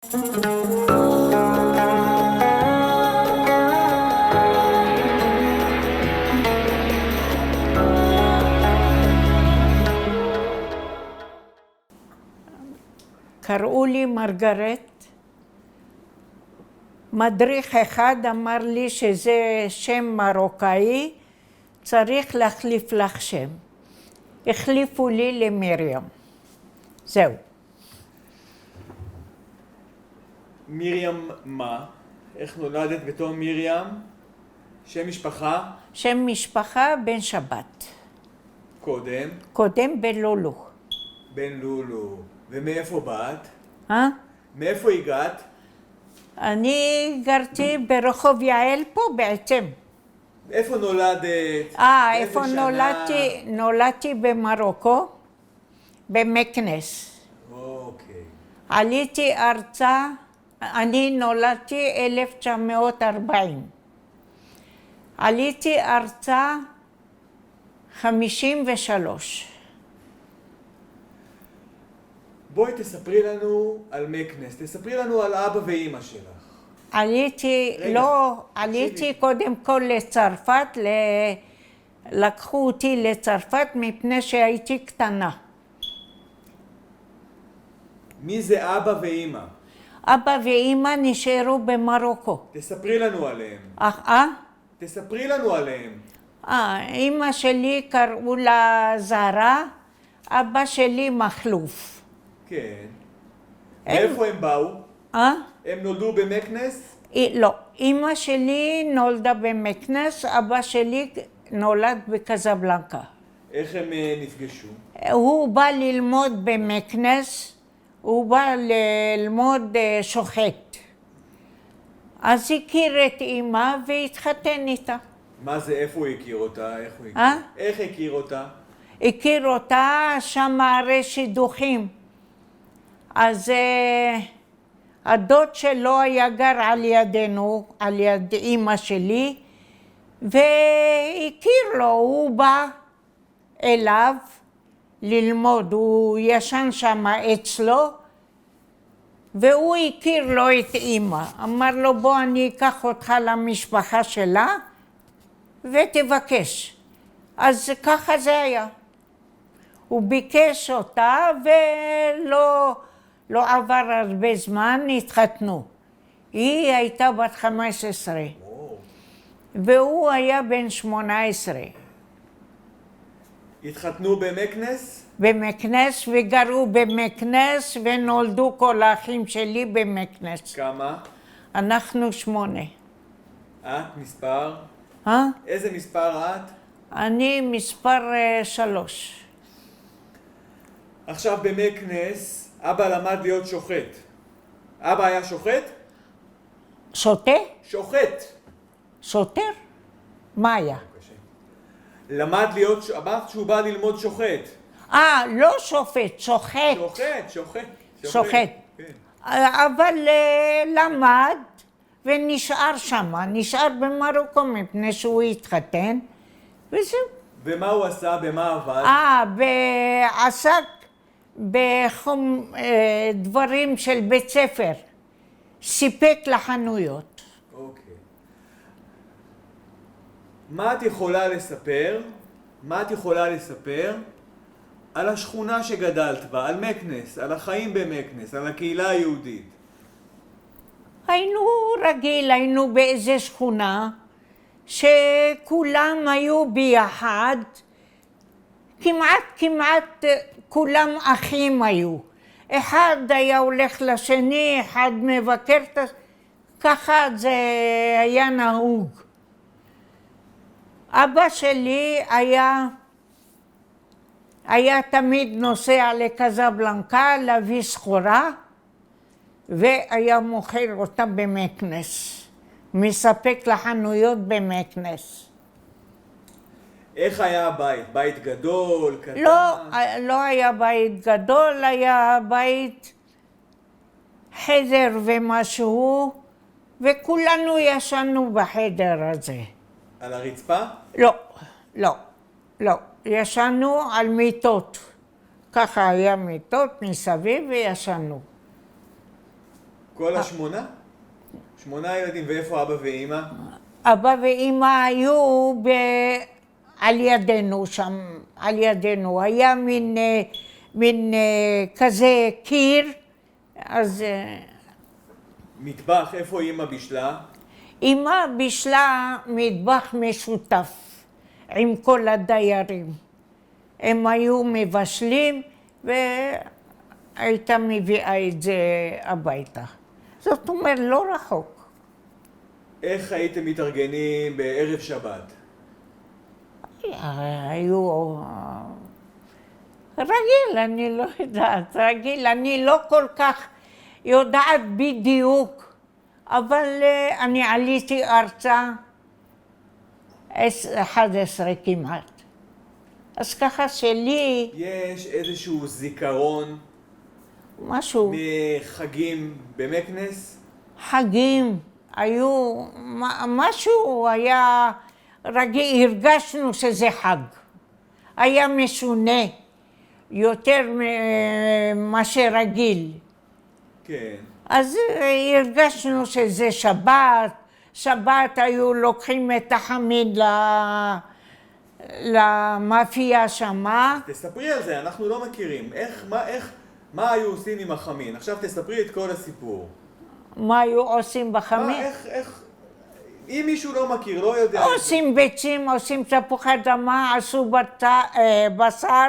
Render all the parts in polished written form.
קראו לי מרגרט. מדריך אחד אמר לי שזה שם מרוקאי, צריך להחליף לך שם. החליפו לי למרים. זהו. מרים מה? איך נולדת בתור מרים? שם משפחה? שם משפחה בן שבת. קודם? קודם בן לולו. בן לולו. ומאיפה באת? מאיפה הגעת? אני גרתי ברחוב יעל פה בעצם. איפה נולדת? איפה נולדתי? נולדתי במרוקו, במקנס. אוקיי. עליתי ארצה, אני נולדתי 1940. עליתי ארצה 53. בואי תספרי לנו על מקנס, תספרי לנו על אבא ואימא שלך. עליתי קודם כל לצרפת, לקחו אותי לצרפת מפני שהייתי קטנה. מי זה אבא ואימא? אבא ואימא נשארו במרוקו. תספרי לנו עליהם. תספרי לנו עליהם. אימא שלי קראו לה זהרה, אבא שלי מחלוף. כן. מאיפה הם באו? הם נולדו במקנס? לא, אימא שלי נולדה במקנס, אבא שלי נולד בקזבלנקה. איך הם נפגשו? הוא בא ללמוד במקנס, הוא בא ללמוד שוחט. אז הכיר את אימא והתחתן איתה. מה זה, איפה הוא הכיר אותה? איך הכיר אותה? הכיר אותה שם הרי שידוכים. אז הדוד שלו היה גר על ידינו, על יד אימא שלי, והכיר לו, הוא בא אליו ללמוד, הוא ישן שם אצלו, והוא הכיר לו את אימא. אמר לו, בוא אני אקח אותך למשפחה שלה ותבקש. אז ככה זה היה. הוא ביקש אותה לא עבר הרבה זמן, התחתנו. היא הייתה בת 15, והוא היה בן 18. התחתנו במקנס? במקנס, וגרו במקנס, ונולדו כל האחים שלי במקנס. כמה? אנחנו 8. את מספר? איזה מספר את? אני מספר 3. עכשיו במקנס, אבא למד להיות שוחט. אבא היה שוחט? שוטה? שוחט. שוטר? מה היה? למד להיות, אמרת שהוא בא ללמוד שוחט. לא שופט, שוחט. שוחט. אבל למד ונשאר שם, נשאר במרוקו מפני שהוא התחתן, וזהו. ומה הוא עשה? במה עבד? עסק דברים של בית ספר, סיפק לחנויות. אוקיי. מה את יכולה לספר על השכונה שגדלת בה, על מקנס, על החיים במקנס, על הקהילה היהודית? היינו באיזה שכונה שכולם היו ביחד, כמעט כולם אחים היו. אחד היה הולך לשני, אחד מבקר, ככה זה היה נהוג. אבא שלי היה תמיד נוסע לקזבלנקה להביא סחורה, והיה מוכר אותה במקנס, מספק לחנויות במקנס. איך היה הבית? בית גדול, קטן? לא היה בית גדול, היה בית חדר ומשהו, וכולנו ישנו בחדר הזה. על הרצפה? לא. ישנו על מיטות. ככה היה מיטות מסביב וישנו. כל השמונה? 8 ילדים, ואיפה אבא ואמא? אבא ואמא היו על ידינו שם, על ידינו. היה מין כזה קיר, אז מטבח, איפה אמא בישלה? אמא בישלה מטבח משותף עם כל הדיירים. הם היו מבשלים והייתה מביאה את זה הביתה. זאת אומרת, לא רחוק. איך הייתם מתארגנים בערב שבת? היו... רגיל, אני לא יודעת, רגיל. אני לא כל כך יודעת בדיוק, אבל אני עליתי ארצה 11 כמעט. אז ככה שלי... יש איזשהו זיכרון משהו... מחגים במקנס? חגים, היו... משהו היה רגיל, הרגשנו שזה חג. היה משונה יותר ממה שרגיל. כן. אז הרגשנו שזה שבת. שבת היו לוקחים את החמין למאפייה שמה. תספרי על זה, אנחנו לא מכירים. מה היו עושים עם החמין? עכשיו תספרי את כל הסיפור. מה היו עושים בחמין? אם מישהו לא מכיר, לא יודע... עושים ביצים, עושים תפוחי אדמה, עשו בשר,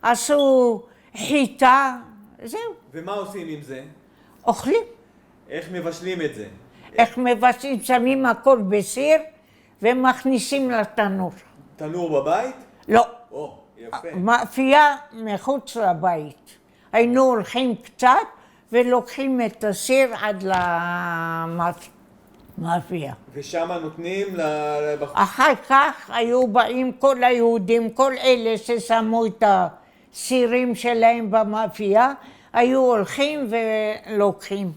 עשו חיטה, זהו. ומה עושים עם זה? אוכלים. איך מבשלים את זה? איך מבשלים, שמים הכל בסיר ומכניסים לתנור. תנור בבית? לא. או, יפה. מאפייה מחוץ לבית. היינו הולכים קצת ולוקחים את הסיר עד למאפייה. ושם נותנים אחר כך היו באים כל היהודים, כל אלה ששמו את הסירים שלהם במאפייה, היו הולכים ולוקחים,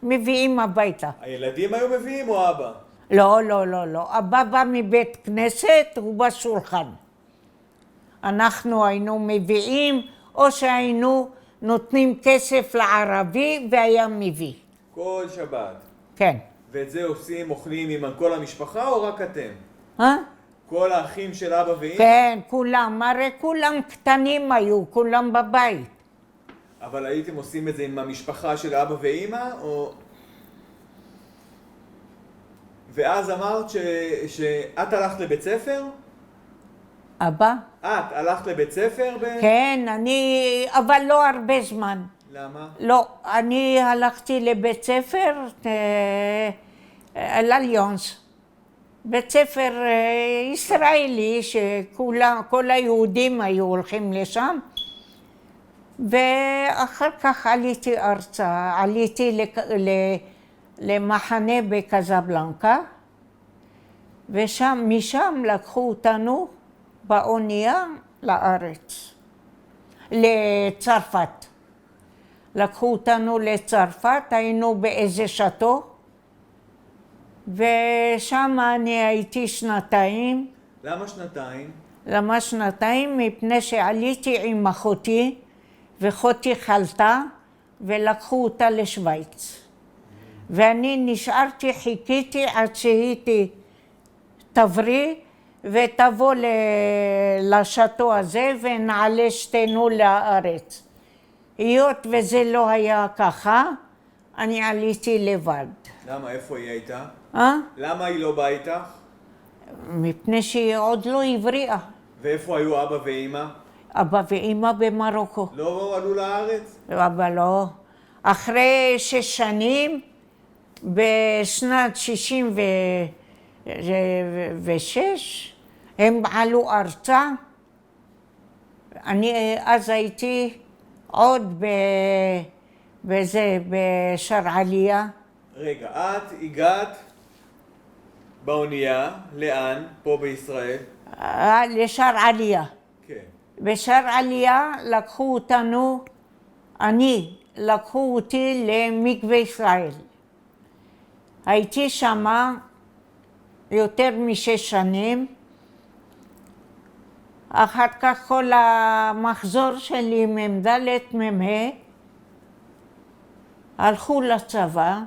מביאים הביתה. הילדים היו מביאים או אבא? לא, לא, לא, לא. אבא בא מבית כנסת, הוא בשולחן. אנחנו היינו מביאים, או שהיינו נותנים כסף לערבי והיה מביא. כל שבת. כן. ואת זה עושים, אוכלים עם כל המשפחה או רק אתם? אה? כל האחים של אבא ואמא? כן, כולם, הרי כולם קטנים היו, כולם בבית. אבל הייתם עושים את זה עם המשפחה של אבא ואמא, או... ואז אמרת שאת הלכת לבית ספר? אבא? את הלכת לבית ספר? כן, אבל לא הרבה זמן. למה? לא, אני הלכתי לבית ספר, לאליונס. בית ספר ישראלי, שכל היהודים היו הולכים לשם. ואחר כך עליתי ארצה, עליתי למחנה בקזבלנקה, ומשם לקחו אותנו באונייה לארץ, לצרפת. לקחו אותנו לצרפת, היינו באיזה שטו, ושם אני הייתי 2 למה 2? למה 2? מפני שעליתי עם אחותי, ואחותי חלתה, ולקחו אותה לשוויץ. ואני נשארתי, חיכיתי עד שהיא תבריא, ותבוא לשטו הזה, ונעלה שתינו לארץ. היות וזה לא היה ככה, אני עליתי לבד. למה? איפה היא הייתה? אה? למה היא לא באה איתך? מפני שהיא עוד לא הבריאה. ואיפה היו אבא ואמא? אבא ואמא במרוקו. לא עלו לארץ? אבא לא. אחרי 6 שנים, בשנת 66, הם עלו ארצה. אני אז הייתי עוד בשרעליה. רגע, את הגעת באונייה, לאן? פה בישראל? לשרעליה. כן. בשרעליה לקחו אותנו, לקחו אותי למקווה ישראל. הייתי שמה יותר מ6 שנים. אחר כך כל המחזור שלי מ"ד מ"ה הלכו לצבא,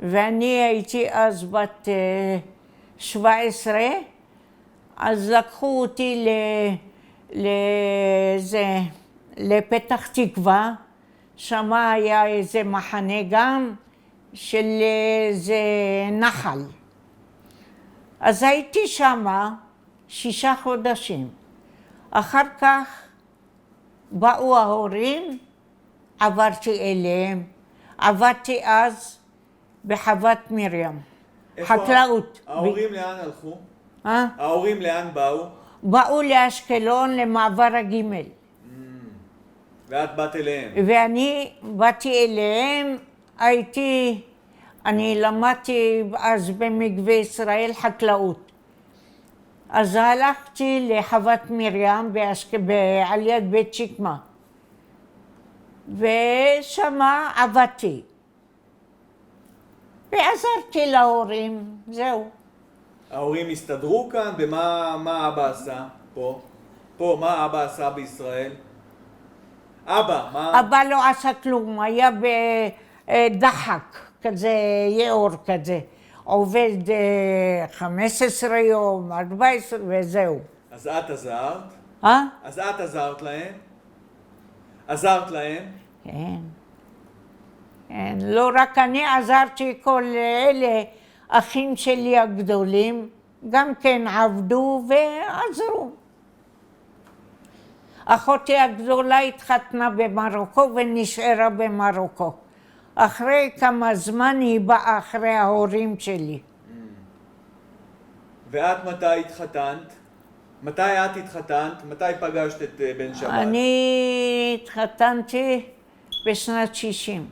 ואני הייתי אז בת 17, אז לקחו אותי לפתח תקווה, שם היה איזה מחנה גם של איזה נחל. אז הייתי שמה 6 חודשים. אחר כך באו ההורים, עברתי אליהם. עבדתי אז בחוות מרים, חקלאות. ההורים לאן הלכו? אה? ההורים לאן באו? באו לאשקלון למעבר הגימל. ואת באת אליהם? ואני באתי אליהם, אני למדתי אז במקווה ישראל חקלאות. אז הלכתי לחוות מרים על יד בית שקמה. ושמה עבדתי. ועזרתי להורים, זהו. ההורים הסתדרו כאן? ומה אבא עשה פה? מה אבא עשה בישראל? מה? אבא לא עשה כלום, היה בדחק, כזה יאור כזה. עובד 15 יום, 14 וזהו. אז את עזרת? אז את עזרת להם? עזרת להם? כן. כן, לא רק אני עזרתי, כל אלה, אחים שלי הגדולים, גם כן עבדו ועזרו. אחותי הגדולה התחתנה במרוקו ונשארה במרוקו. אחרי כמה זמן היא באה אחרי ההורים שלי. ואת מתי התחתנת? מתי את התחתנת? מתי פגשת את בן שבת? אני התחתנתי בשנת 60.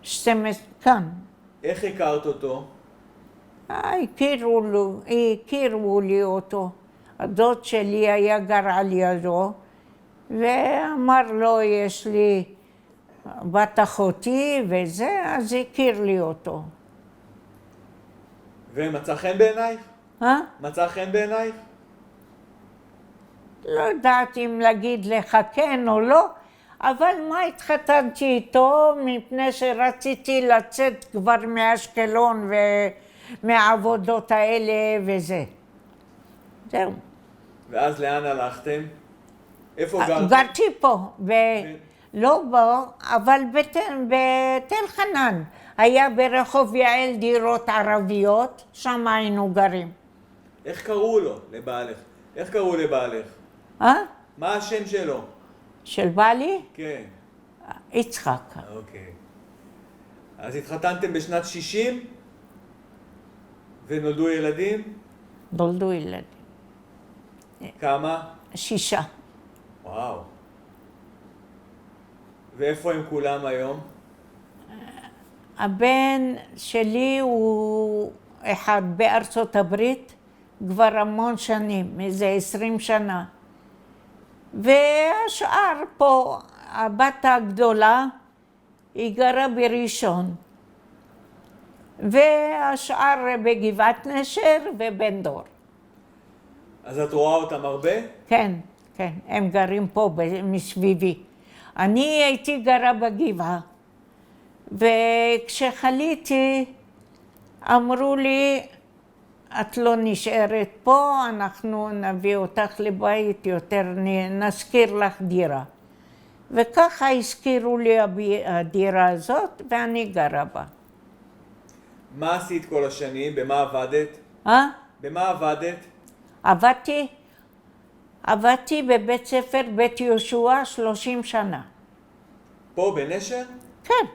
12, כאן. איך הכרת אותו? הכירו לי אותו. הדוד שלי היה גר על ידו, ואמר לו, יש לי בת אחותי וזה, אז הכיר לי אותו. ומצא חן בעינייך? מצא חן בעינייך? לא יודעת אם להגיד לך כן או לא, אבל מה התחתנתי איתו? מפני שרציתי לצאת כבר מאשקלון ומהעבודות האלה וזה. זהו. ואז לאן הלכתם? איפה גרתם? גרתי פה, לא בו, אבל בתל חנן. היה ברחוב יעל דירות ערביות, שם היינו גרים. איך קראו לו, לבעלך? איך קראו לבעלך? מה השם שלו? של בעלי? כן. יצחק. אוקיי. אז התחתנתם בשנת 60? ונולדו ילדים? נולדו ילדים. כמה? 6. וואו. ואיפה הם כולם היום? הבן שלי הוא אחד בארצות הברית כבר המון שנים, איזה 20 שנה. והשאר פה, הבת הגדולה, היא גרה בראשון. והשאר בגבעת נשר ובן דור. אז את רואה אותם הרבה? כן, כן, הם גרים פה מסביבי. אני הייתי גרה בגבעה, וכשחליתי אמרו לי, את לא נשארת פה, אנחנו נביא אותך לבית יותר, נזכיר לך דירה. וככה הזכירו לי הדירה הזאת, ואני גרה בה. מה עשית כל השנים? במה עבדת? במה עבדת? עבדתי בבית ספר בית יהושע 30 שנה. פה בנשר? כן.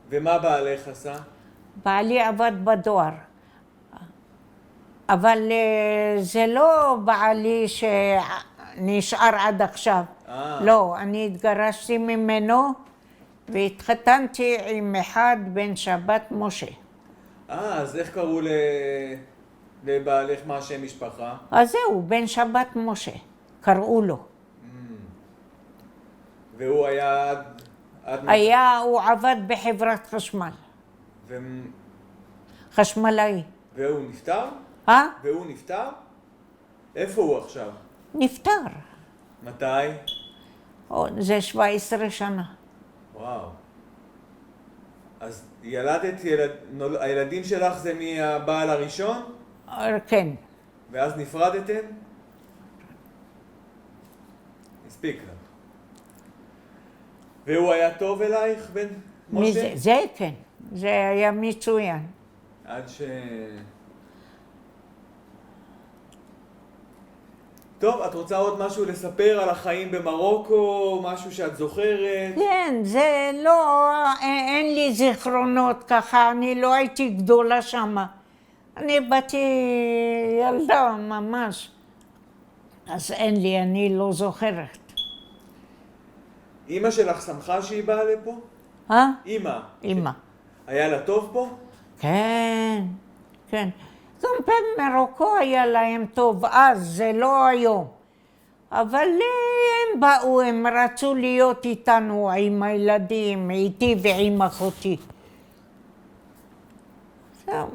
ומה בעלך עשה? בעלי עבד בדואר. אבל זה לא בעלי שנשאר עד עכשיו. לא, אני התגרשתי ממנו והתחתנתי עם אחד בן שבת משה. אז איך קראו לבעלך מה השם משפחה? אז זהו, בן שבת משה, קראו לו. והוא הוא עבד בחברת חשמל. חשמלאי. והוא נפטר? והוא נפטר? איפה הוא עכשיו? נפטר. מתי? זה 17 שנה. וואו. אז ילדת, הילדים שלך זה מהבעל הראשון, כן. ואז נפרדתם? הספיק לך. והוא היה טוב אלייך, בן משה? זה כן, זה היה מצוין. עד טוב, את רוצה עוד משהו לספר על החיים במרוקו? משהו שאת זוכרת? כן, זה לא, אין לי זיכרונות ככה, אני לא הייתי גדולה שמה. אני באתי ילדה ממש. אז אין לי, אני לא זוכרת. אמא שלך שמחה שהיא באה לפה? אמא. אמא. היה לה טוב פה? כן, כן. גם במרוקו היה להם טוב אז, זה לא היום. אבל הם באו, הם רצו להיות איתנו, עם הילדים, איתי ועם אחותי. זהו.